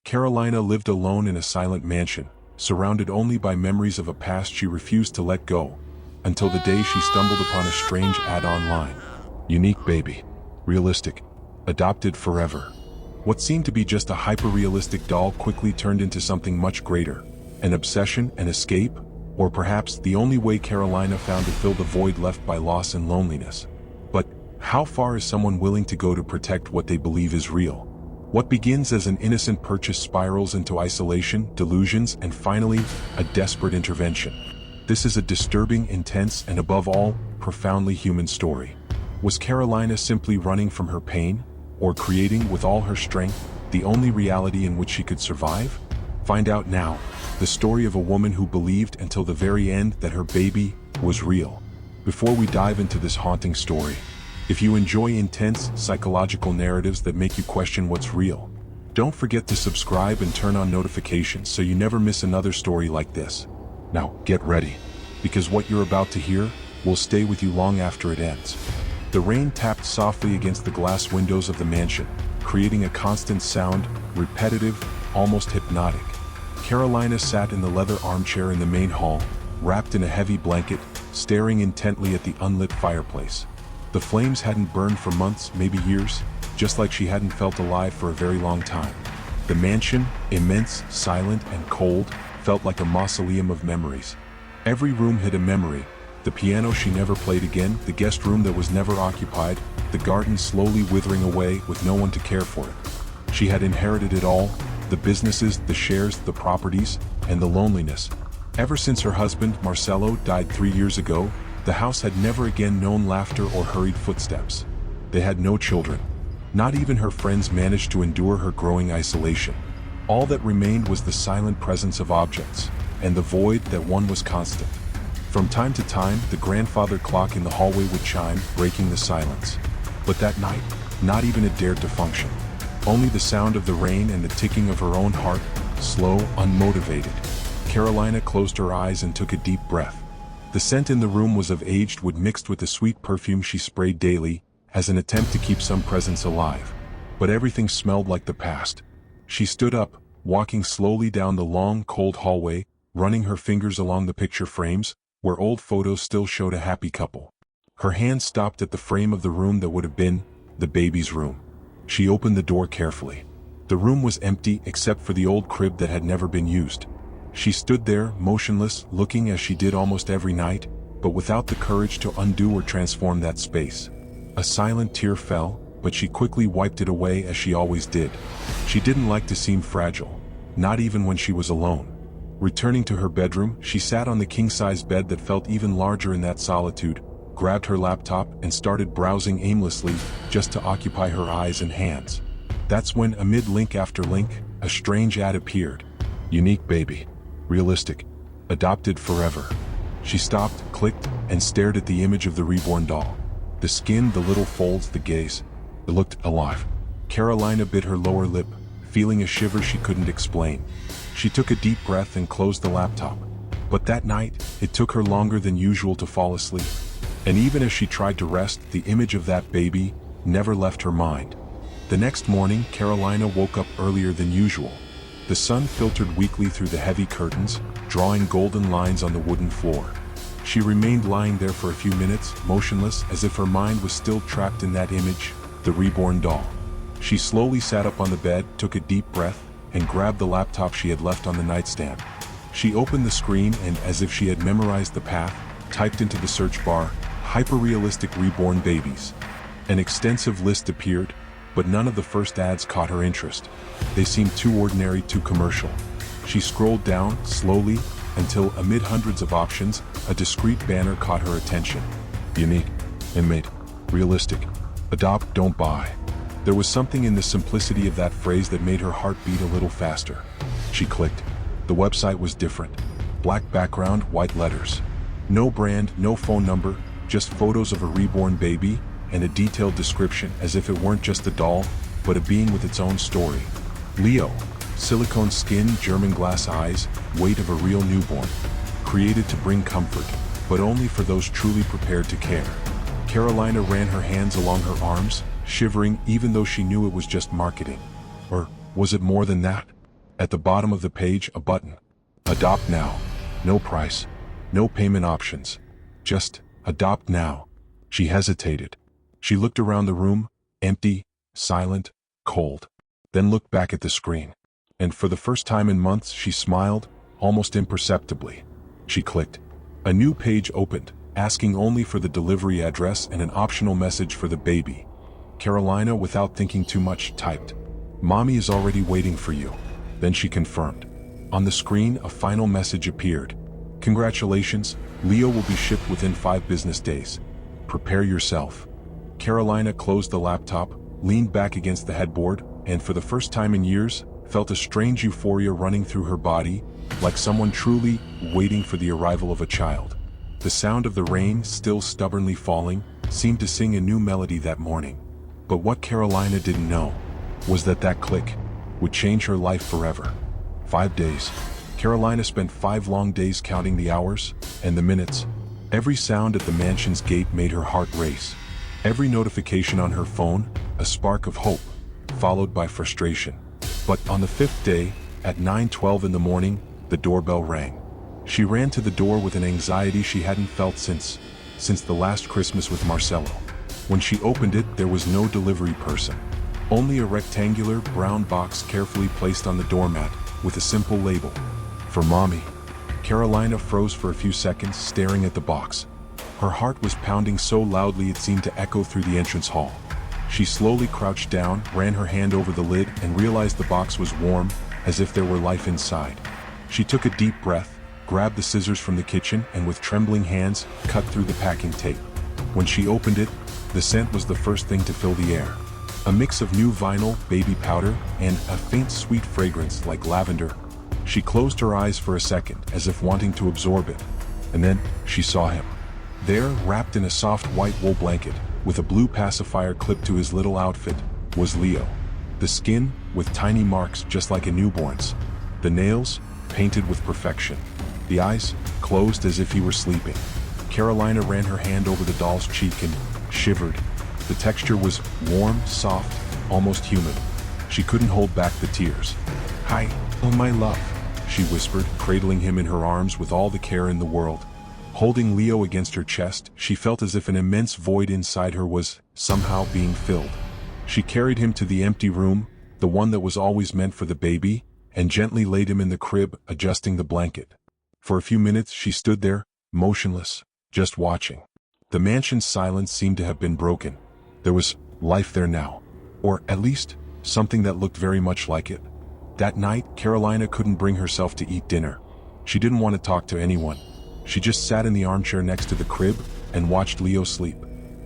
Carolina lived alone in a silent mansion, surrounded only by memories of a past she refused to let go, until the day she stumbled upon a strange ad online. Unique baby. Realistic. Adopted forever. What seemed to be just a hyper-realistic doll quickly turned into something much greater. An obsession, an escape, or perhaps the only way Carolina found to fill the void left by loss and loneliness. But how far is someone willing to go to protect what they believe is real? What begins as an innocent purchase spirals into isolation, delusions, and finally, a desperate intervention. This is a disturbing, intense, and above all, profoundly human story. Was Carolina simply running from her pain, or creating with all her strength the only reality in which she could survive? Find out now, the story of a woman who believed until the very end that her baby was real. Before we dive into this haunting story, if you enjoy intense, psychological narratives that make you question what's real, don't forget to subscribe and turn on notifications so you never miss another story like this. Now, get ready, because what you're about to hear will stay with you long after it ends. The rain tapped softly against the glass windows of the mansion, creating a constant sound, repetitive, almost hypnotic. Carolina sat in the leather armchair in the main hall, wrapped in a heavy blanket, staring intently at the unlit fireplace. The flames hadn't burned for months, maybe years, just like she hadn't felt alive for a very long time. The mansion, immense, silent, and cold, felt like a mausoleum of memories. Every room hid a memory: the piano she never played again, the guest room that was never occupied, the garden slowly withering away with no one to care for it. She had inherited it all: the businesses, the shares, the properties, and the loneliness. Ever since her husband, Marcelo, died 3 years ago, the house had never again known laughter or hurried footsteps. They had no children. Not even her friends managed to endure her growing isolation. All that remained was the silent presence of objects, and the void that one was constant. From time to time, the grandfather clock in the hallway would chime, breaking the silence. But that night, not even it dared to function. Only the sound of the rain and the ticking of her own heart, slow, unmotivated. Carolina closed her eyes and took a deep breath. The scent in the room was of aged wood mixed with the sweet perfume she sprayed daily, as an attempt to keep some presence alive. But everything smelled like the past. She stood up, walking slowly down the long, cold hallway, running her fingers along the picture frames, where old photos still showed a happy couple. Her hand stopped at the frame of the room that would have been the baby's room. She opened the door carefully. The room was empty except for the old crib that had never been used. She stood there, motionless, looking as she did almost every night, but without the courage to undo or transform that space. A silent tear fell, but she quickly wiped it away as she always did. She didn't like to seem fragile, not even when she was alone. Returning to her bedroom, she sat on the king-size bed that felt even larger in that solitude, grabbed her laptop and started browsing aimlessly, just to occupy her eyes and hands. That's when, amid link after link, a strange ad appeared. Unique baby. Realistic. Adopted forever. She stopped, clicked, and stared at the image of the reborn doll. The skin, the little folds, the gaze. It looked alive. Carolina bit her lower lip, feeling a shiver she couldn't explain. She took a deep breath and closed the laptop. But that night, it took her longer than usual to fall asleep. And even as she tried to rest, the image of that baby never left her mind. The next morning, Carolina woke up earlier than usual. The sun filtered weakly through the heavy curtains, drawing golden lines on the wooden floor. She remained lying there for a few minutes, motionless, as if her mind was still trapped in that image, the reborn doll. She slowly sat up on the bed, took a deep breath, and grabbed the laptop she had left on the nightstand. She opened the screen and, as if she had memorized the path, typed into the search bar, "hyper-realistic reborn babies." An extensive list appeared, but none of the first ads caught her interest. They seemed too ordinary, too commercial. She scrolled down, slowly, until, amid hundreds of options, a discreet banner caught her attention. Unique. Inmate. Realistic. Adopt, don't buy. There was something in the simplicity of that phrase that made her heart beat a little faster. She clicked. The website was different. Black background, white letters. No brand, no phone number, just photos of a reborn baby, and a detailed description as if it weren't just a doll, but a being with its own story. Leo. Silicone skin, German glass eyes, weight of a real newborn. Created to bring comfort, but only for those truly prepared to care. Carolina ran her hands along her arms, shivering even though she knew it was just marketing. Or was it more than that? At the bottom of the page, a button. Adopt now. No price. No payment options. Just adopt now. She hesitated. She looked around the room, empty, silent, cold. Then looked back at the screen. And for the first time in months, she smiled, almost imperceptibly. She clicked. A new page opened, asking only for the delivery address and an optional message for the baby. Carolina, without thinking too much, typed, "Mommy is already waiting for you." Then she confirmed. On the screen, a final message appeared. "Congratulations, Leo will be shipped within 5 business days. Prepare yourself." Carolina closed the laptop, leaned back against the headboard, and for the first time in years, felt a strange euphoria running through her body, like someone truly waiting for the arrival of a child. The sound of the rain, still stubbornly falling, seemed to sing a new melody that morning. But what Carolina didn't know was that click would change her life forever. 5 days. Carolina spent 5 long days counting the hours and the minutes. Every sound at the mansion's gate made her heart race. Every notification on her phone, a spark of hope, followed by frustration. But on the 5th day, at 9:12 in the morning, the doorbell rang. She ran to the door with an anxiety she hadn't felt since the last Christmas with Marcelo. When she opened it, there was no delivery person. Only a rectangular brown box carefully placed on the doormat with a simple label, "For Mommy." Carolina froze for a few seconds, staring at the box. Her heart was pounding so loudly it seemed to echo through the entrance hall. She slowly crouched down, ran her hand over the lid, and realized the box was warm, as if there were life inside. She took a deep breath, grabbed the scissors from the kitchen, and with trembling hands, cut through the packing tape. When she opened it, the scent was the first thing to fill the air. A mix of new vinyl, baby powder, and a faint sweet fragrance like lavender. She closed her eyes for a second, as if wanting to absorb it. And then, she saw him. There, wrapped in a soft white wool blanket, with a blue pacifier clipped to his little outfit, was Leo. The skin, with tiny marks just like a newborn's. The nails, painted with perfection. The eyes, closed as if he were sleeping. Carolina ran her hand over the doll's cheek and shivered. The texture was warm, soft, almost human. She couldn't hold back the tears. "Hi, oh my love," she whispered, cradling him in her arms with all the care in the world. Holding Leo against her chest, she felt as if an immense void inside her was somehow being filled. She carried him to the empty room, the one that was always meant for the baby, and gently laid him in the crib, adjusting the blanket. For a few minutes she stood there, motionless, just watching. The mansion's silence seemed to have been broken. There was life there now, or at least something that looked very much like it. That night, Carolina couldn't bring herself to eat dinner. She didn't want to talk to anyone. She just sat in the armchair next to the crib and watched Leo sleep.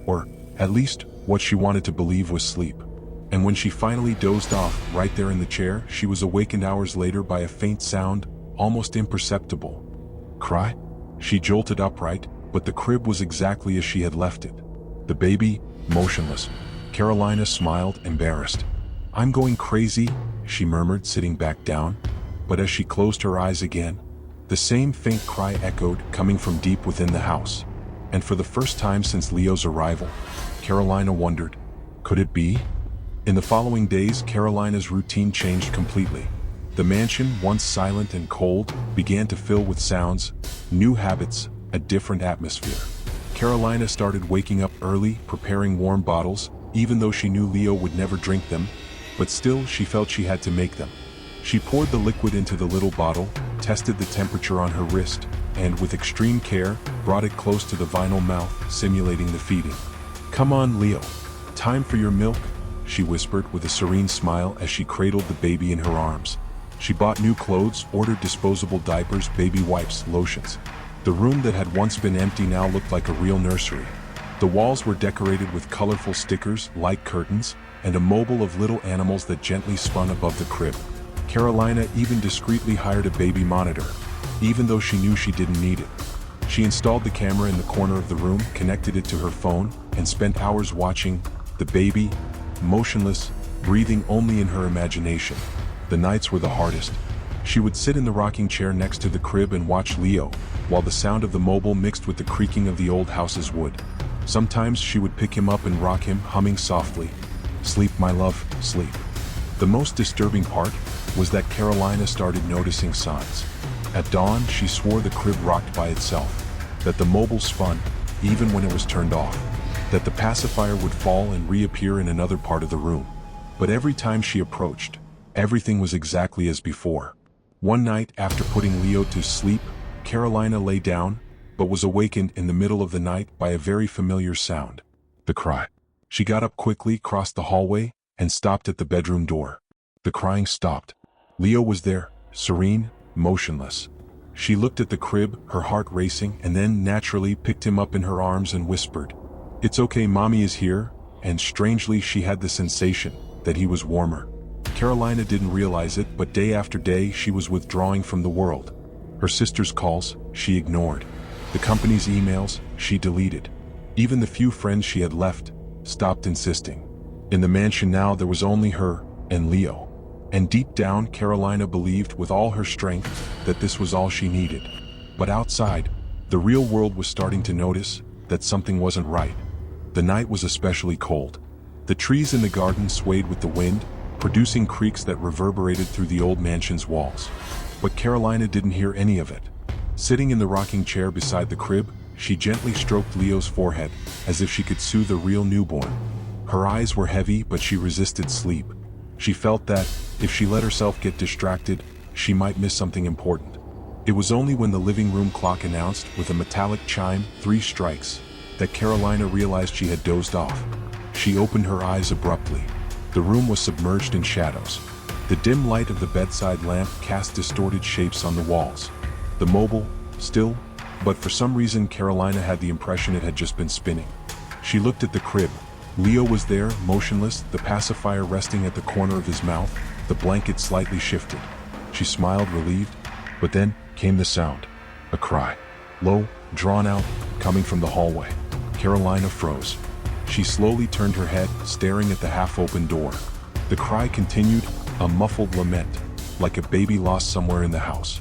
Or, at least, what she wanted to believe was sleep. And when she finally dozed off, right there in the chair, she was awakened hours later by a faint sound, almost imperceptible. Cry? She jolted upright, but the crib was exactly as she had left it. The baby, motionless. Carolina smiled, embarrassed. "I'm going crazy," she murmured, sitting back down. But as she closed her eyes again, the same faint cry echoed, coming from deep within the house. And for the first time since Leo's arrival, Carolina wondered, could it be? In the following days, Carolina's routine changed completely. The mansion, once silent and cold, began to fill with sounds, new habits, a different atmosphere. Carolina started waking up early, preparing warm bottles, even though she knew Leo would never drink them, but still she felt she had to make them. She poured the liquid into the little bottle, tested the temperature on her wrist, and with extreme care, brought it close to the vinyl mouth, simulating the feeding. "Come on, Leo. Time for your milk," she whispered with a serene smile as she cradled the baby in her arms. She bought new clothes, ordered disposable diapers, baby wipes, lotions. The room that had once been empty now looked like a real nursery. The walls were decorated with colorful stickers, light curtains, and a mobile of little animals that gently spun above the crib. Carolina even discreetly hired a baby monitor, even though she knew she didn't need it. She installed the camera in the corner of the room, connected it to her phone, and spent hours watching the baby, motionless, breathing only in her imagination. The nights were the hardest. She would sit in the rocking chair next to the crib and watch Leo, while the sound of the mobile mixed with the creaking of the old house's wood. Sometimes she would pick him up and rock him, humming softly, "Sleep, my love, sleep." The most disturbing part, was that Carolina started noticing signs. At dawn, she swore the crib rocked by itself, that the mobile spun, even when it was turned off, that the pacifier would fall and reappear in another part of the room. But every time she approached, everything was exactly as before. One night, after putting Leo to sleep, Carolina lay down, but was awakened in the middle of the night by a very familiar sound. The cry. She got up quickly, crossed the hallway, and stopped at the bedroom door. The crying stopped. Leo was there, serene, motionless. She looked at the crib, her heart racing, and then naturally picked him up in her arms and whispered, "It's okay, Mommy is here," and strangely she had the sensation that he was warmer. Carolina didn't realize it, but day after day she was withdrawing from the world. Her sister's calls, she ignored. The company's emails, she deleted. Even the few friends she had left, stopped insisting. In the mansion now there was only her and Leo. And deep down, Carolina believed with all her strength that this was all she needed. But outside, the real world was starting to notice that something wasn't right. The night was especially cold. The trees in the garden swayed with the wind, producing creaks that reverberated through the old mansion's walls. But Carolina didn't hear any of it. Sitting in the rocking chair beside the crib, she gently stroked Leo's forehead, as if she could soothe a real newborn. Her eyes were heavy, but she resisted sleep. She felt that, if she let herself get distracted, she might miss something important. It was only when the living room clock announced, with a metallic chime, 3 strikes, that Carolina realized she had dozed off. She opened her eyes abruptly. The room was submerged in shadows. The dim light of the bedside lamp cast distorted shapes on the walls. The mobile, still, but for some reason Carolina had the impression it had just been spinning. She looked at the crib. Leo was there, motionless, the pacifier resting at the corner of his mouth, the blanket slightly shifted. She smiled, relieved, but then came the sound. A cry. Low, drawn out, coming from the hallway. Carolina froze. She slowly turned her head, staring at the half-open door. The cry continued, a muffled lament, like a baby lost somewhere in the house.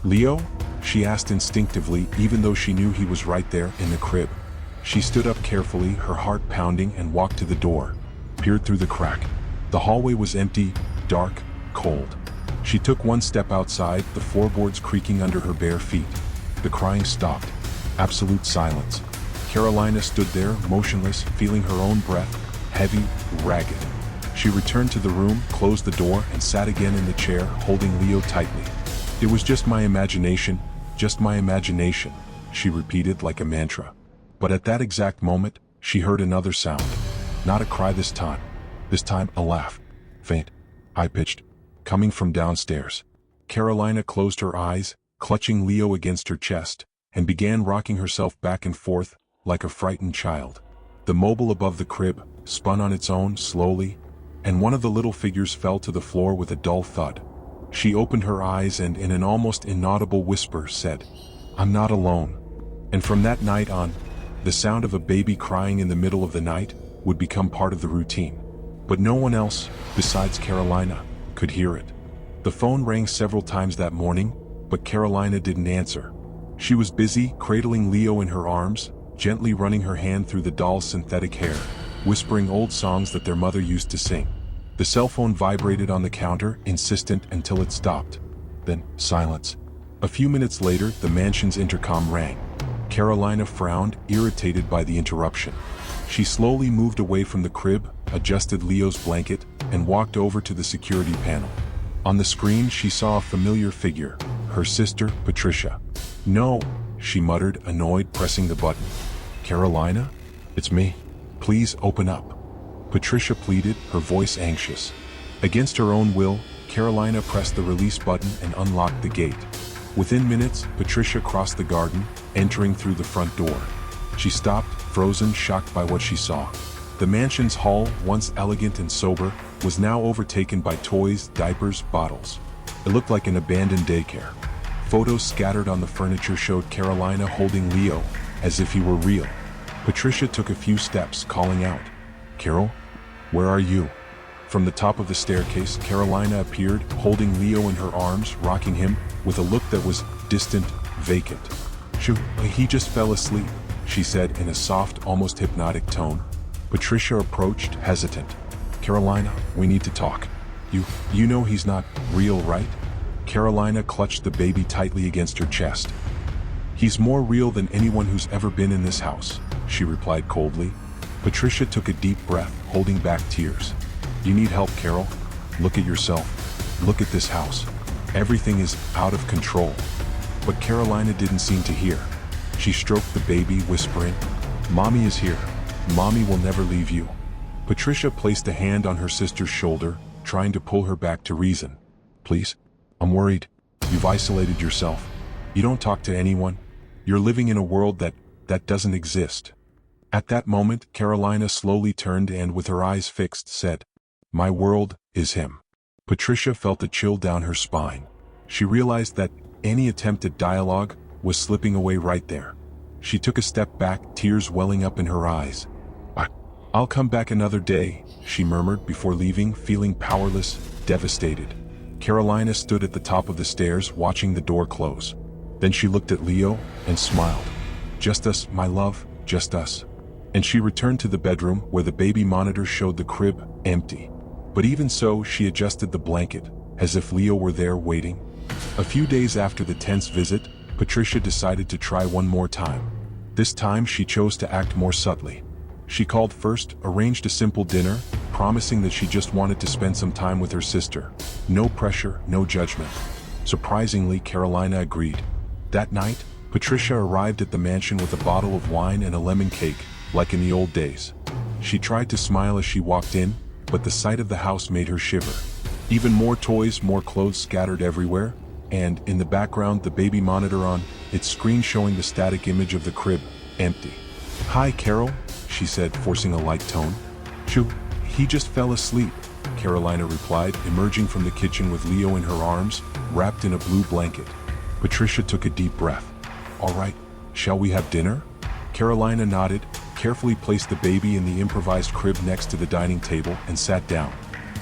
"Leo?" she asked instinctively, even though she knew he was right there in the crib. She stood up carefully, her heart pounding, and walked to the door, peered through the crack. The hallway was empty, dark, cold. She took one step outside, the floorboards creaking under her bare feet. The crying stopped. Absolute silence. Carolina stood there, motionless, feeling her own breath, heavy, ragged. She returned to the room, closed the door, and sat again in the chair, holding Leo tightly. "It was just my imagination, she repeated like a mantra. But at that exact moment, she heard another sound. Not a cry this time. This time, a laugh. Faint, high-pitched, coming from downstairs. Carolina closed her eyes, clutching Leo against her chest, and began rocking herself back and forth, like a frightened child. The mobile above the crib spun on its own, slowly, and one of the little figures fell to the floor with a dull thud. She opened her eyes and, in an almost inaudible whisper, said, "I'm not alone." And from that night on, the sound of a baby crying in the middle of the night would become part of the routine. But no one else, besides Carolina, could hear it. The phone rang several times that morning, but Carolina didn't answer. She was busy cradling Leo in her arms, gently running her hand through the doll's synthetic hair, whispering old songs that their mother used to sing. The cell phone vibrated on the counter, insistent until it stopped. Then, silence. A few minutes later, the mansion's intercom rang. Carolina frowned, irritated by the interruption. She slowly moved away from the crib, adjusted Leo's blanket, and walked over to the security panel. On the screen, she saw a familiar figure, her sister, Patricia. "No," she muttered, annoyed, pressing the button. "Carolina? It's me. Please open up." Patricia pleaded, her voice anxious. Against her own will, Carolina pressed the release button and unlocked the gate. Within minutes, Patricia crossed the garden, entering through the front door. She stopped, frozen, shocked by what she saw. The mansion's hall, once elegant and sober, was now overtaken by toys, diapers, bottles. It looked like an abandoned daycare. Photos scattered on the furniture showed Carolina holding Leo, as if he were real. Patricia took a few steps, calling out, "Carol? Where are you?" From the top of the staircase, Carolina appeared, holding Leo in her arms, rocking him, with a look that was distant, vacant. He just fell asleep," she said in a soft, almost hypnotic tone. Patricia approached, hesitant. "Carolina, we need to talk." You know he's not real, right? Carolina clutched the baby tightly against her chest. He's more real than anyone who's ever been in this house, she replied coldly. Patricia took a deep breath, holding back tears. You need help, Carol? Look at yourself. Look at this house. Everything is out of control. But Carolina didn't seem to hear. She stroked the baby, whispering, Mommy is here. Mommy will never leave you. Patricia placed a hand on her sister's shoulder, trying to pull her back to reason. Please, I'm worried. You've isolated yourself. You don't talk to anyone. You're living in a world that doesn't exist. At that moment, Carolina slowly turned and, with her eyes fixed, said, My world is him. Patricia felt a chill down her spine. She realized that any attempt at dialogue was slipping away right there. She took a step back, tears welling up in her eyes. I'll come back another day, she murmured before leaving, feeling powerless, devastated. Carolina stood at the top of the stairs, watching the door close. Then she looked at Leo and smiled. Just us, my love, just us. And she returned to the bedroom where the baby monitor showed the crib empty. But even so, she adjusted the blanket, as if Leo were there waiting. A few days after the tense visit, Patricia decided to try one more time. This time she chose to act more subtly. She called first, arranged a simple dinner, promising that she just wanted to spend some time with her sister. No pressure, no judgment. Surprisingly, Carolina agreed. That night, Patricia arrived at the mansion with a bottle of wine and a lemon cake, like in the old days. She tried to smile as she walked in, but the sight of the house made her shiver. Even more toys, more clothes scattered everywhere, and, in the background, the baby monitor on its screen showing the static image of the crib, empty. Hi, Carol, she said, forcing a light tone. Shoo, he just fell asleep, Carolina replied, emerging from the kitchen with Leo in her arms, wrapped in a blue blanket. Patricia took a deep breath. All right, shall we have dinner? Carolina nodded, carefully placed the baby in the improvised crib next to the dining table, and sat down.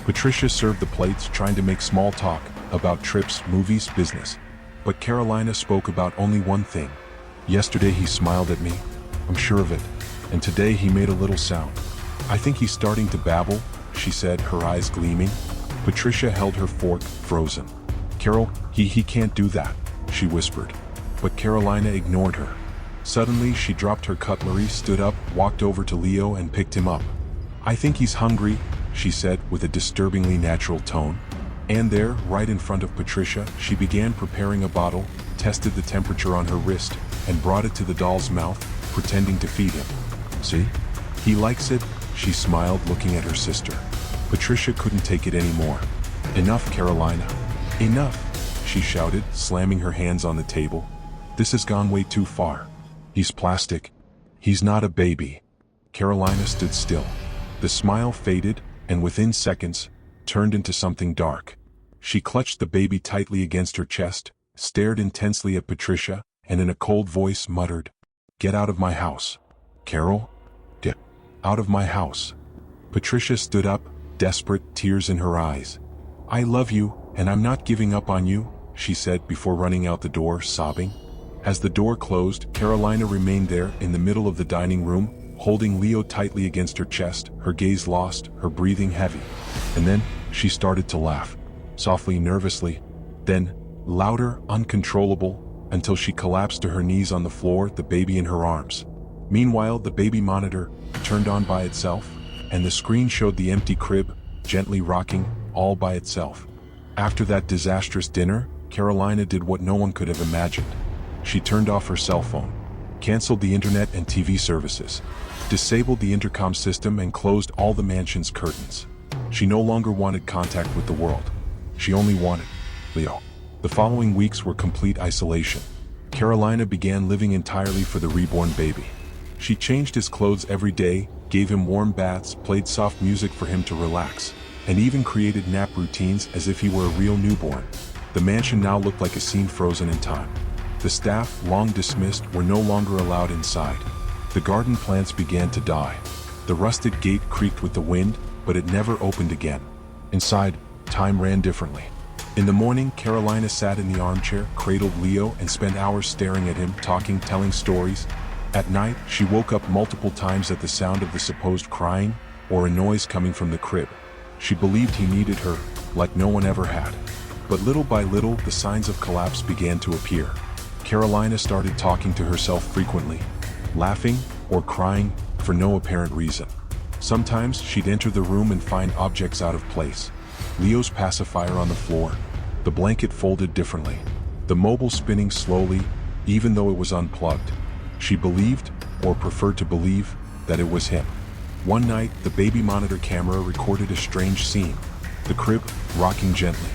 Patricia served the plates, trying to make small talk about trips, movies, business. But Carolina spoke about only one thing. Yesterday he smiled at me, I'm sure of it, and today he made a little sound. I think he's starting to babble, she said, her eyes gleaming. Patricia held her fork, frozen. Carol, he can't do that, she whispered. But Carolina ignored her. Suddenly, she dropped her cutlery, stood up, walked over to Leo and picked him up. I think he's hungry, she said with a disturbingly natural tone. And there, right in front of Patricia, she began preparing a bottle, tested the temperature on her wrist, and brought it to the doll's mouth, pretending to feed him. See? He likes it, she smiled, looking at her sister. Patricia couldn't take it anymore. Enough, Carolina. Enough, she shouted, slamming her hands on the table. This has gone way too far. He's plastic. He's not a baby. Carolina stood still. The smile faded, and within seconds, turned into something dark. She clutched the baby tightly against her chest, stared intensely at Patricia, and in a cold voice muttered, Get out of my house. Carol? Get out of my house. Patricia stood up, desperate, tears in her eyes. I love you, and I'm not giving up on you, she said before running out the door, sobbing. As the door closed, Carolina remained there in the middle of the dining room, holding Leo tightly against her chest, her gaze lost, her breathing heavy. And then, she started to laugh, softly, nervously, then, louder, uncontrollable, until she collapsed to her knees on the floor, the baby in her arms. Meanwhile, the baby monitor turned on by itself, and the screen showed the empty crib, gently rocking, all by itself. After that disastrous dinner, Carolina did what no one could have imagined. She turned off her cell phone, canceled the internet and TV services, disabled the intercom system and closed all the mansion's curtains. She no longer wanted contact with the world. She only wanted Leo. The following weeks were complete isolation. Carolina began living entirely for the reborn baby. She changed his clothes every day, gave him warm baths, played soft music for him to relax, and even created nap routines as if he were a real newborn. The mansion now looked like a scene frozen in time. The staff, long dismissed, were no longer allowed inside. The garden plants began to die. The rusted gate creaked with the wind, but it never opened again. Inside, time ran differently. In the morning, Carolina sat in the armchair, cradled Leo, and spent hours staring at him, talking, telling stories. At night, she woke up multiple times at the sound of the supposed crying, or a noise coming from the crib. She believed he needed her, like no one ever had. But little by little, the signs of collapse began to appear. Carolina started talking to herself frequently, laughing or crying for no apparent reason. Sometimes she'd enter the room and find objects out of place. Leo's pacifier on the floor, the blanket folded differently, the mobile spinning slowly, even though it was unplugged. She believed, or preferred to believe, that it was him. One night, the baby monitor camera recorded a strange scene, the crib rocking gently,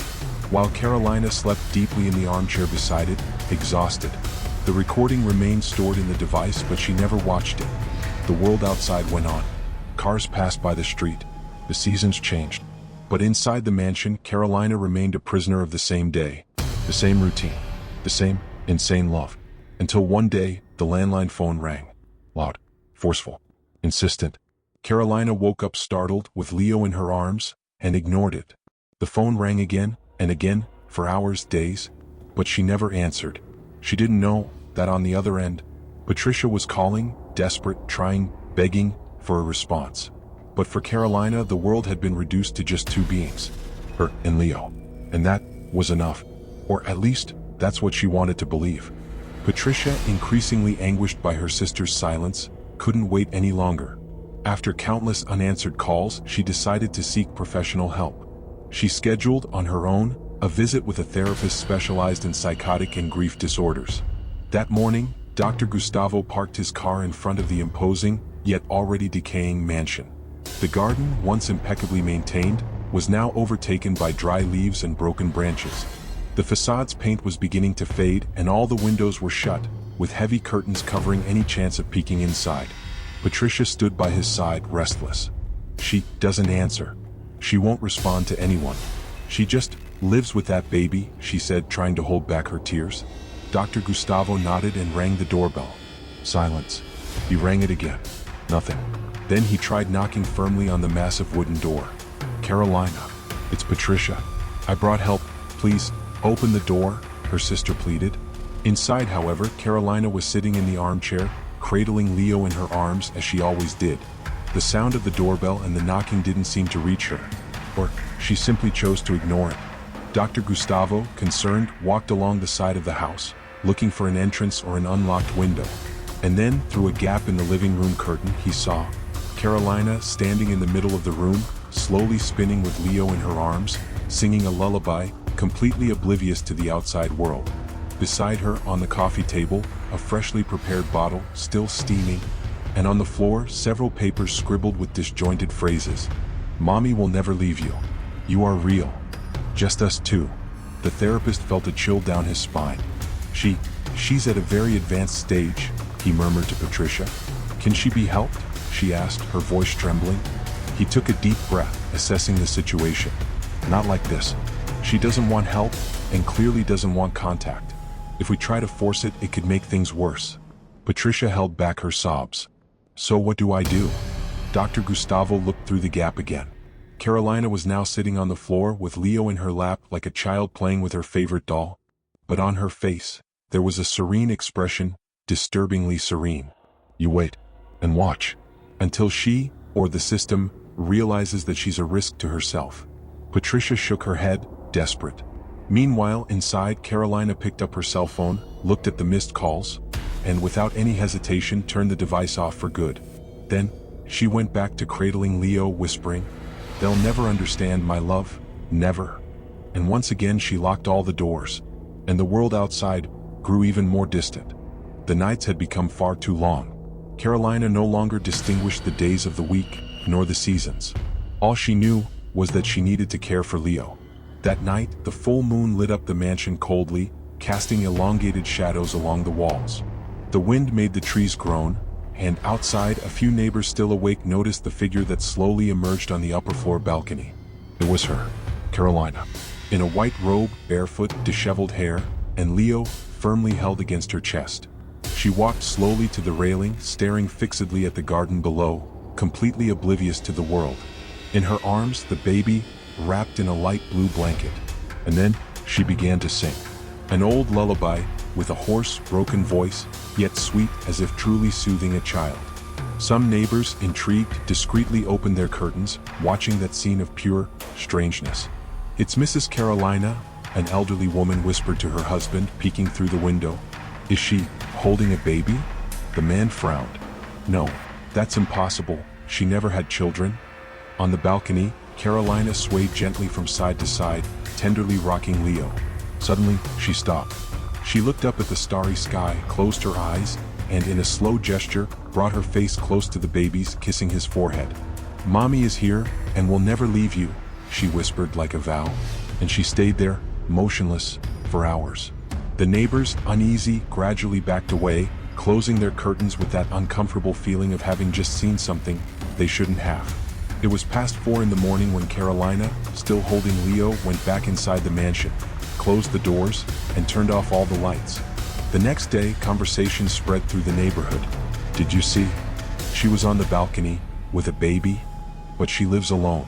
while Carolina slept deeply in the armchair beside it, exhausted. The recording remained stored in the device, but she never watched it. The world outside went on. Cars passed by the street. The seasons changed. But inside the mansion, Carolina remained a prisoner of the same day, the same routine, the same insane love. Until one day, the landline phone rang. Loud, forceful, insistent. Carolina woke up startled, with Leo in her arms, and ignored it. The phone rang again and again, for hours, days, but she never answered. She didn't know that on the other end, Patricia was calling, desperate, trying, begging for a response. But for Carolina, the world had been reduced to just two beings, her and Leo. And that was enough. Or at least, that's what she wanted to believe. Patricia, increasingly anguished by her sister's silence, couldn't wait any longer. After countless unanswered calls, she decided to seek professional help. She scheduled, on her own, a visit with a therapist specialized in psychotic and grief disorders. That morning, Dr. Gustavo parked his car in front of the imposing, yet already decaying mansion. The garden, once impeccably maintained, was now overtaken by dry leaves and broken branches. The facade's paint was beginning to fade, and all the windows were shut, with heavy curtains covering any chance of peeking inside. Patricia stood by his side, restless. She doesn't answer. She won't respond to anyone. She just lives with that baby, she said, trying to hold back her tears. Dr. Gustavo nodded and rang the doorbell. Silence. He rang it again. Nothing. Then he tried knocking firmly on the massive wooden door. Carolina, it's Patricia. I brought help. Please, open the door, her sister pleaded. Inside, however, Carolina was sitting in the armchair, cradling Leo in her arms as she always did. The sound of the doorbell and the knocking didn't seem to reach her, or she simply chose to ignore it. Dr. Gustavo, concerned, walked along the side of the house, looking for an entrance or an unlocked window. And then, through a gap in the living room curtain, he saw Carolina standing in the middle of the room, slowly spinning with Leo in her arms, singing a lullaby, completely oblivious to the outside world. Beside her, on the coffee table, a freshly prepared bottle, still steaming, and on the floor, several papers scribbled with disjointed phrases. Mommy will never leave you. You are real. Just us two. The therapist felt a chill down his spine. She's at a very advanced stage, he murmured to Patricia. Can she be helped? She asked, her voice trembling. He took a deep breath, assessing the situation. Not like this. She doesn't want help, and clearly doesn't want contact. If we try to force it, it could make things worse. Patricia held back her sobs. So what do I do? Dr. Gustavo looked through the gap again. Carolina was now sitting on the floor with Leo in her lap like a child playing with her favorite doll. But on her face, there was a serene expression, disturbingly serene. You wait, and watch, until she, or the system, realizes that she's a risk to herself. Patricia shook her head, desperate. Meanwhile, inside, Carolina picked up her cell phone, looked at the missed calls, and without any hesitation turned the device off for good. Then, she went back to cradling Leo, whispering, "They'll never understand, my love, never." And once again she locked all the doors, and the world outside grew even more distant. The nights had become far too long. Carolina no longer distinguished the days of the week, nor the seasons. All she knew was that she needed to care for Leo. That night, the full moon lit up the mansion coldly, casting elongated shadows along the walls. The wind made the trees groan, and outside, a few neighbors still awake noticed the figure that slowly emerged on the upper floor balcony. It was her, Carolina, in a white robe, barefoot, disheveled hair, and Leo firmly held against her chest. She walked slowly to the railing, staring fixedly at the garden below, completely oblivious to the world. In her arms, the baby, wrapped in a light blue blanket. And then, she began to sing. An old lullaby, with a hoarse, broken voice, yet sweet as if truly soothing a child. Some neighbors, intrigued, discreetly opened their curtains, watching that scene of pure strangeness. "It's Mrs. Carolina," an elderly woman whispered to her husband, peeking through the window. "Is she holding a baby?" The man frowned. "No, that's impossible. She never had children." On the balcony, Carolina swayed gently from side to side, tenderly rocking Leo. Suddenly, she stopped. She looked up at the starry sky, closed her eyes, and in a slow gesture, brought her face close to the baby's, kissing his forehead. "Mommy is here, and will never leave you," she whispered like a vow. And she stayed there, motionless, for hours. The neighbors, uneasy, gradually backed away, closing their curtains with that uncomfortable feeling of having just seen something they shouldn't have. It was past 4 in the morning when Carolina, still holding Leo, went back inside the mansion, closed the doors, and turned off all the lights. The next day, conversations spread through the neighborhood. "Did you see? She was on the balcony, with a baby, but she lives alone.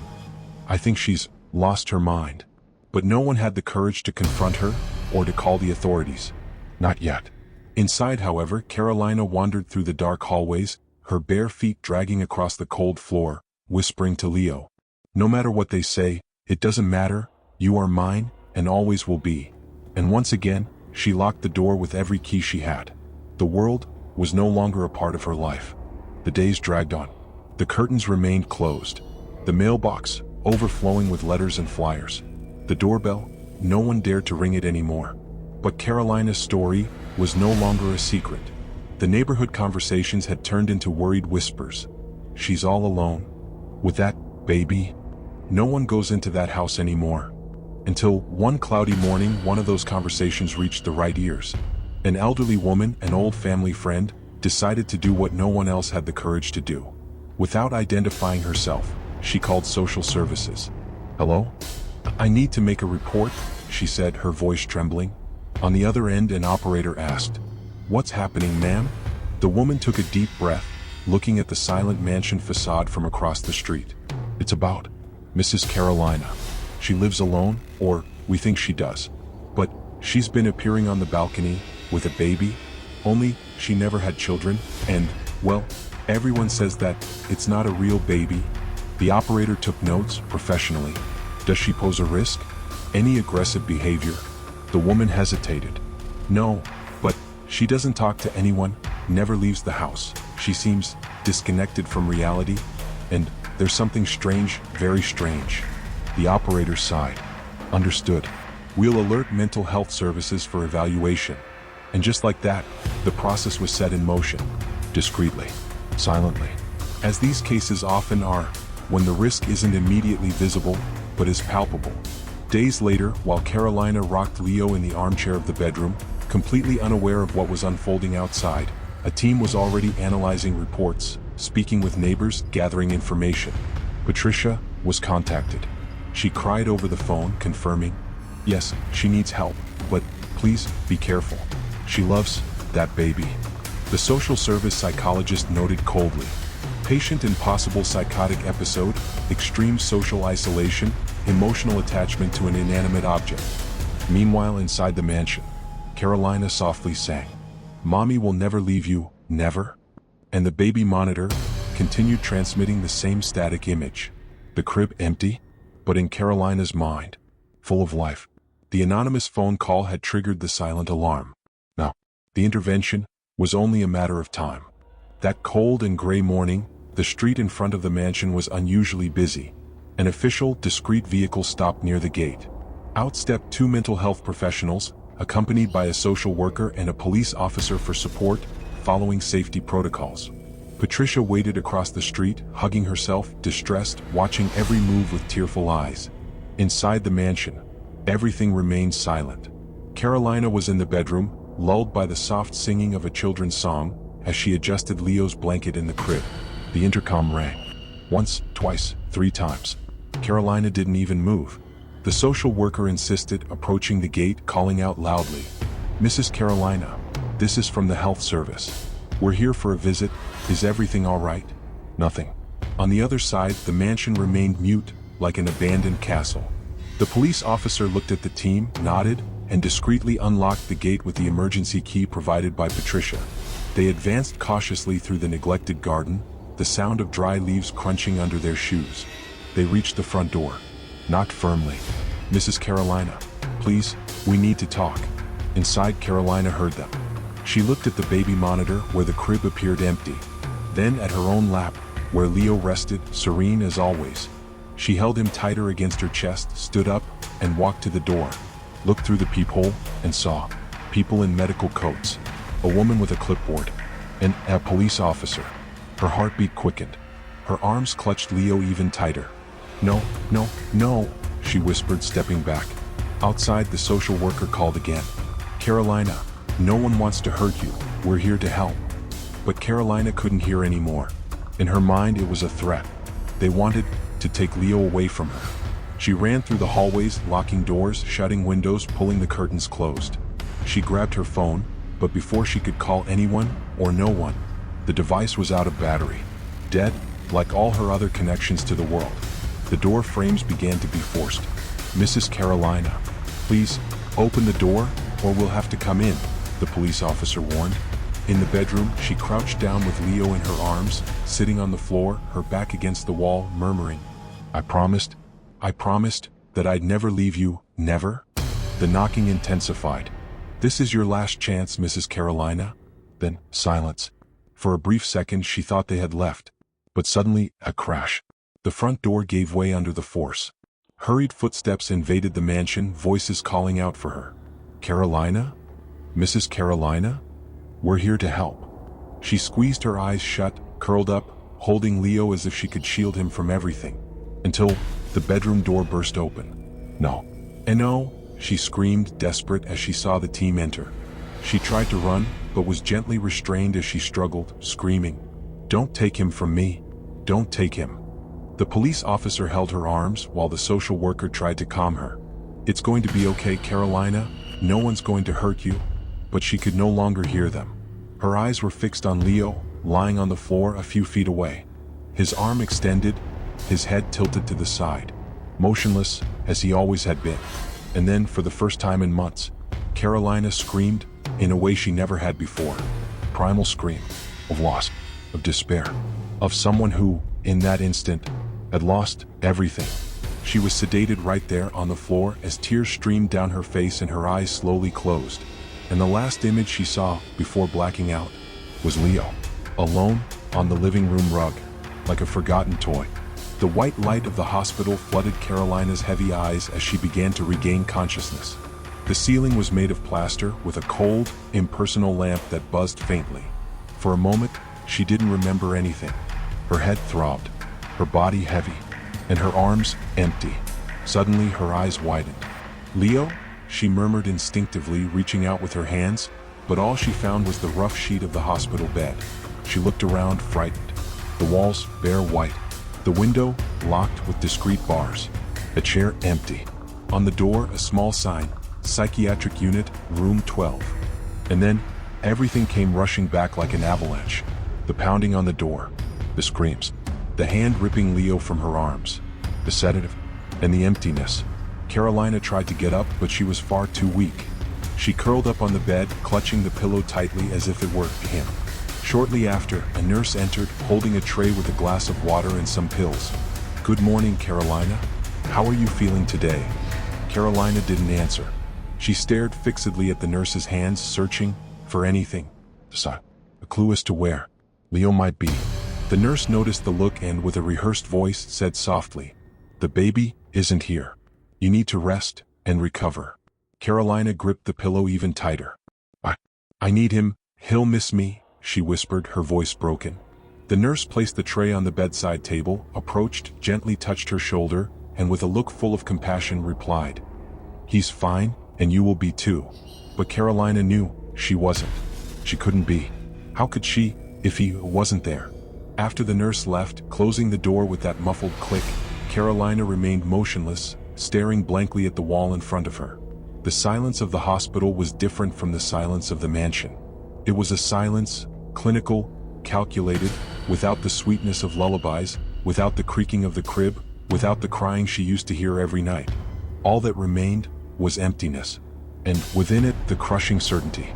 I think she's lost her mind." But no one had the courage to confront her, or to call the authorities. Not yet. Inside, however, Carolina wandered through the dark hallways, her bare feet dragging across the cold floor, whispering to Leo, "No matter what they say, it doesn't matter, you are mine, and always will be." And once again, she locked the door with every key she had. The world was no longer a part of her life. The days dragged on. The curtains remained closed. The mailbox, overflowing with letters and flyers. The doorbell, no one dared to ring it anymore. But Carolina's story was no longer a secret. The neighborhood conversations had turned into worried whispers. "She's all alone. With that baby. No one goes into that house anymore." Until one cloudy morning, one of those conversations reached the right ears. An elderly woman, an old family friend, decided to do what no one else had the courage to do. Without identifying herself, she called social services. "Hello? I need to make a report," she said, her voice trembling. On the other end, an operator asked, "What's happening, ma'am?" The woman took a deep breath, looking at the silent mansion facade from across the street. "It's about Mrs. Carolina. She lives alone, or we think she does. But she's been appearing on the balcony with a baby, only she never had children, and, well, everyone says that it's not a real baby." The operator took notes professionally. "Does she pose a risk? Any aggressive behavior?" The woman hesitated. "No, but she doesn't talk to anyone, never leaves the house. She seems disconnected from reality, and there's something strange, very strange." The operator sighed. "Understood. We'll alert mental health services for evaluation." And just like that, the process was set in motion, discreetly, silently, as these cases often are, when the risk isn't immediately visible, but is palpable. Days later, while Carolina rocked Leo in the armchair of the bedroom, completely unaware of what was unfolding outside, a team was already analyzing reports, speaking with neighbors, gathering information. Patricia was contacted. She cried over the phone, confirming, "Yes, she needs help, but please be careful. She loves that baby." The social service psychologist noted coldly, "Patient in possible psychotic episode, extreme social isolation, emotional attachment to an inanimate object." Meanwhile, inside the mansion, Carolina softly sang, "Mommy will never leave you, never." And the baby monitor continued transmitting the same static image. The crib empty, but in Carolina's mind, full of life. The anonymous phone call had triggered the silent alarm. Now, the intervention was only a matter of time. That cold and gray morning, the street in front of the mansion was unusually busy. An official, discreet vehicle stopped near the gate. Out stepped 2 mental health professionals, accompanied by a social worker and a police officer for support, following safety protocols. Patricia waited across the street, hugging herself, distressed, watching every move with tearful eyes. Inside the mansion, everything remained silent. Carolina was in the bedroom, lulled by the soft singing of a children's song, as she adjusted Leo's blanket in the crib. The intercom rang. Once, twice, 3 times. Carolina didn't even move. The social worker insisted, approaching the gate, calling out loudly, "Mrs. Carolina, this is from the health service. We're here for a visit. Is everything all right?" Nothing. On the other side, the mansion remained mute, like an abandoned castle. The police officer looked at the team, nodded, and discreetly unlocked the gate with the emergency key provided by Patricia. They advanced cautiously through the neglected garden, the sound of dry leaves crunching under their shoes. They reached the front door. Knocked firmly. "Mrs. Carolina, please, we need to talk." Inside, Carolina heard them. She looked at the baby monitor where the crib appeared empty, then at her own lap, where Leo rested, serene as always. She held him tighter against her chest, stood up, and walked to the door, looked through the peephole, and saw people in medical coats, a woman with a clipboard, and a police officer. Her heartbeat quickened. Her arms clutched Leo even tighter. "No, no, no," she whispered, stepping back. Outside, the social worker called again. "Carolina, no one wants to hurt you. We're here to help." But Carolina couldn't hear anymore. In her mind, it was a threat. They wanted to take Leo away from her. She ran through the hallways, locking doors, shutting windows, pulling the curtains closed. She grabbed her phone, but before she could call anyone or no one, the device was out of battery. Dead, like all her other connections to the world. The door frames began to be forced. "Mrs. Carolina, please, open the door, or we'll have to come in," the police officer warned. In the bedroom, she crouched down with Leo in her arms, sitting on the floor, her back against the wall, murmuring, I promised that I'd never leave you, never." The knocking intensified. "This is your last chance, Mrs. Carolina." Then, silence. For a brief second, she thought they had left. But suddenly, a crash. The front door gave way under the force. Hurried footsteps invaded the mansion, voices calling out for her. "Carolina? Mrs. Carolina? We're here to help." She squeezed her eyes shut, curled up, holding Leo as if she could shield him from everything. Until the bedroom door burst open. "No. No," she screamed, desperate as she saw the team enter. She tried to run, but was gently restrained as she struggled, screaming, "Don't take him from me. Don't take him." The police officer held her arms while the social worker tried to calm her. "It's going to be okay, Carolina. No one's going to hurt you." But she could no longer hear them. Her eyes were fixed on Leo, lying on the floor a few feet away. His arm extended, his head tilted to the side, motionless as he always had been. And then, for the first time in months, Carolina screamed in a way she never had before. Primal scream of loss, of despair, of someone who, in that instant, had lost everything. She was sedated right there on the floor as tears streamed down her face and her eyes slowly closed. And the last image she saw before blacking out was Leo, alone on the living room rug, like a forgotten toy. The white light of the hospital flooded Carolina's heavy eyes as she began to regain consciousness. The ceiling was made of plaster with a cold, impersonal lamp that buzzed faintly. For a moment, she didn't remember anything. Her head throbbed, her body heavy, and her arms empty. Suddenly, her eyes widened. "Leo?" she murmured instinctively, reaching out with her hands, but all she found was the rough sheet of the hospital bed. She looked around, frightened. The walls bare white, the window locked with discreet bars, a chair empty. On the door, a small sign, Psychiatric Unit, Room 12. And then, everything came rushing back like an avalanche. The pounding on the door, the screams, the hand ripping Leo from her arms, the sedative, and the emptiness. Carolina tried to get up, but she was far too weak. She curled up on the bed, clutching the pillow tightly as if it were him. Shortly after, a nurse entered, holding a tray with a glass of water and some pills. "Good morning, Carolina. How are you feeling today?" Carolina didn't answer. She stared fixedly at the nurse's hands, searching for anything. A clue as to where Leo might be. The nurse noticed the look and, with a rehearsed voice, said softly, "The baby isn't here. You need to rest and recover." Carolina gripped the pillow even tighter. I need him. He'll miss me," she whispered, her voice broken. The nurse placed the tray on the bedside table, approached, gently touched her shoulder, and with a look full of compassion replied, "He's fine, and you will be too." But Carolina knew she wasn't. She couldn't be. How could she, if he wasn't there? After the nurse left, closing the door with that muffled click, Carolina remained motionless, staring blankly at the wall in front of her. The silence of the hospital was different from the silence of the mansion. It was a silence, clinical, calculated, without the sweetness of lullabies, without the creaking of the crib, without the crying she used to hear every night. All that remained was emptiness. And within it, the crushing certainty.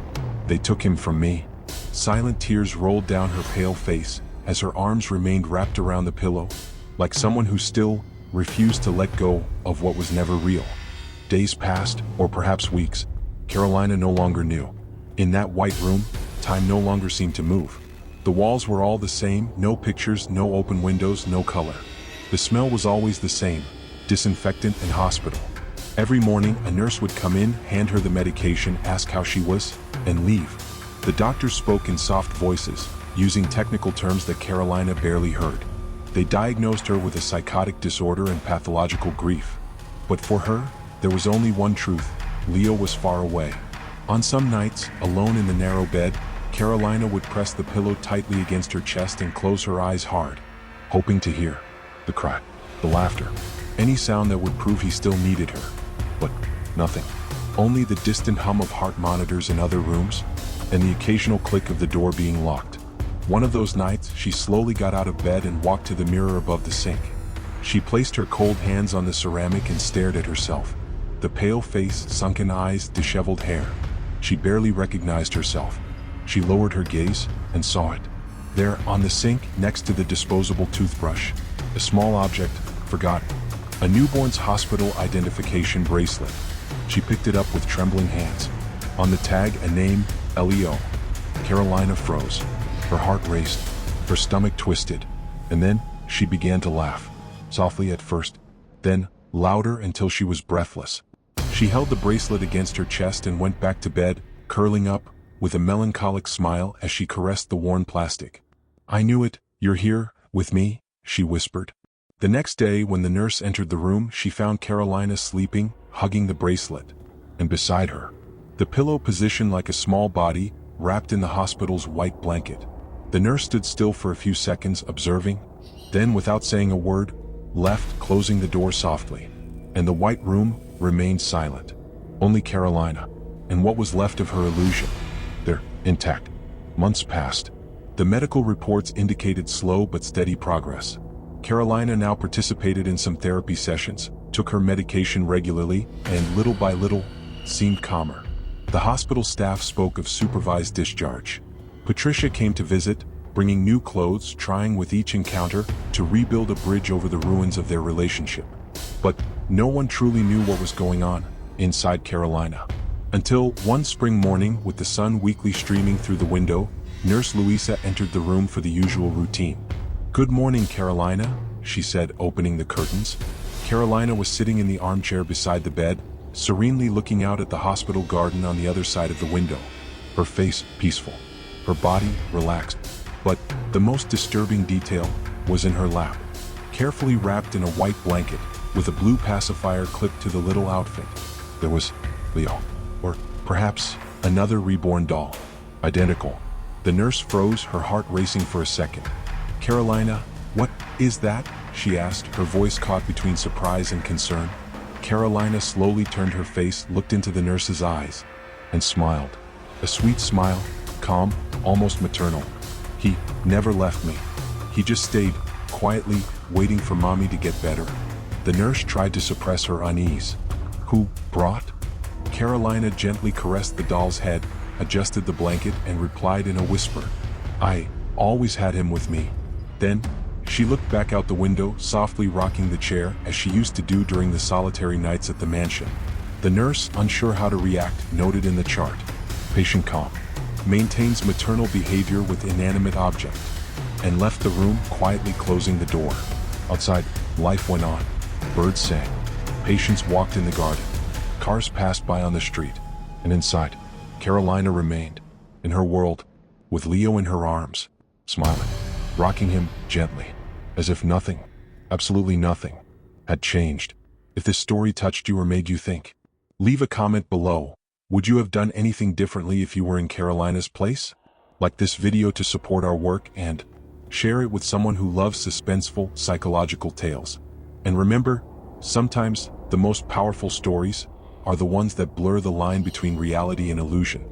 They took him from me. Silent tears rolled down her pale face, as her arms remained wrapped around the pillow, like someone who still refused to let go of what was never real. Days passed, or perhaps weeks. Carolina no longer knew. In that white room, time no longer seemed to move. The walls were all the same, no pictures, no open windows, no color. The smell was always the same, disinfectant and hospital. Every morning, a nurse would come in, hand her the medication, ask how she was, and leave. The doctors spoke in soft voices, using technical terms that Carolina barely heard. They diagnosed her with a psychotic disorder and pathological grief. But for her, there was only one truth: Leo was far away. On some nights, alone in the narrow bed, Carolina would press the pillow tightly against her chest and close her eyes hard, hoping to hear the cry, the laughter, any sound that would prove he still needed her. But nothing. Only the distant hum of heart monitors in other rooms, and the occasional click of the door being locked. One of those nights, she slowly got out of bed and walked to the mirror above the sink. She placed her cold hands on the ceramic and stared at herself. The pale face, sunken eyes, disheveled hair. She barely recognized herself. She lowered her gaze and saw it. There, on the sink, next to the disposable toothbrush, a small object, forgotten. A newborn's hospital identification bracelet. She picked it up with trembling hands. On the tag, a name, Leo. Carolina froze. Her heart raced. Her stomach twisted. And then, she began to laugh. Softly at first, then louder until she was breathless. She held the bracelet against her chest and went back to bed, curling up, with a melancholic smile as she caressed the worn plastic. "I knew it, you're here, with me," she whispered. The next day, when the nurse entered the room, she found Carolina sleeping, hugging the bracelet. And beside her, the pillow positioned like a small body, wrapped in the hospital's white blanket. The nurse stood still for a few seconds, observing, then, without saying a word, left, closing the door softly. And the white room remained silent. Only Carolina, and what was left of her illusion. There, intact. Months passed. The medical reports indicated slow but steady progress. Carolina now participated in some therapy sessions, took her medication regularly, and little by little, seemed calmer. The hospital staff spoke of supervised discharge. Patricia came to visit, bringing new clothes, trying with each encounter to rebuild a bridge over the ruins of their relationship. But no one truly knew what was going on inside Carolina. Until one spring morning, with the sun weakly streaming through the window, Nurse Louisa entered the room for the usual routine. "Good morning, Carolina," she said, opening the curtains. Carolina was sitting in the armchair beside the bed, serenely looking out at the hospital garden on the other side of the window. Her face peaceful, her body relaxed. But the most disturbing detail was in her lap. Carefully wrapped in a white blanket, with a blue pacifier clipped to the little outfit, there was Leo. Or perhaps another reborn doll. Identical. The nurse froze, her heart racing for a second. "Carolina, what is that?" she asked, her voice caught between surprise and concern. Carolina slowly turned her face, looked into the nurse's eyes, and smiled. A sweet smile, calm, almost maternal. "He never left me. He just stayed, quietly, waiting for mommy to get better." The nurse tried to suppress her unease. "Who brought?" Carolina gently caressed the doll's head, adjusted the blanket, and replied in a whisper, "I always had him with me." Then, she looked back out the window, softly rocking the chair, as she used to do during the solitary nights at the mansion. The nurse, unsure how to react, noted in the chart, "Patient calm. Maintains maternal behavior with inanimate object," and left the room, quietly closing the door. Outside, life went on. Birds sang. Patients walked in the garden. Cars passed by on the street. And inside, Carolina remained, in her world, with Leo in her arms, smiling, rocking him gently, as if nothing, absolutely nothing, had changed. If this story touched you or made you think, leave a comment below. Would you have done anything differently if you were in Carolina's place? Like this video to support our work and share it with someone who loves suspenseful, psychological tales. And remember, sometimes the most powerful stories are the ones that blur the line between reality and illusion.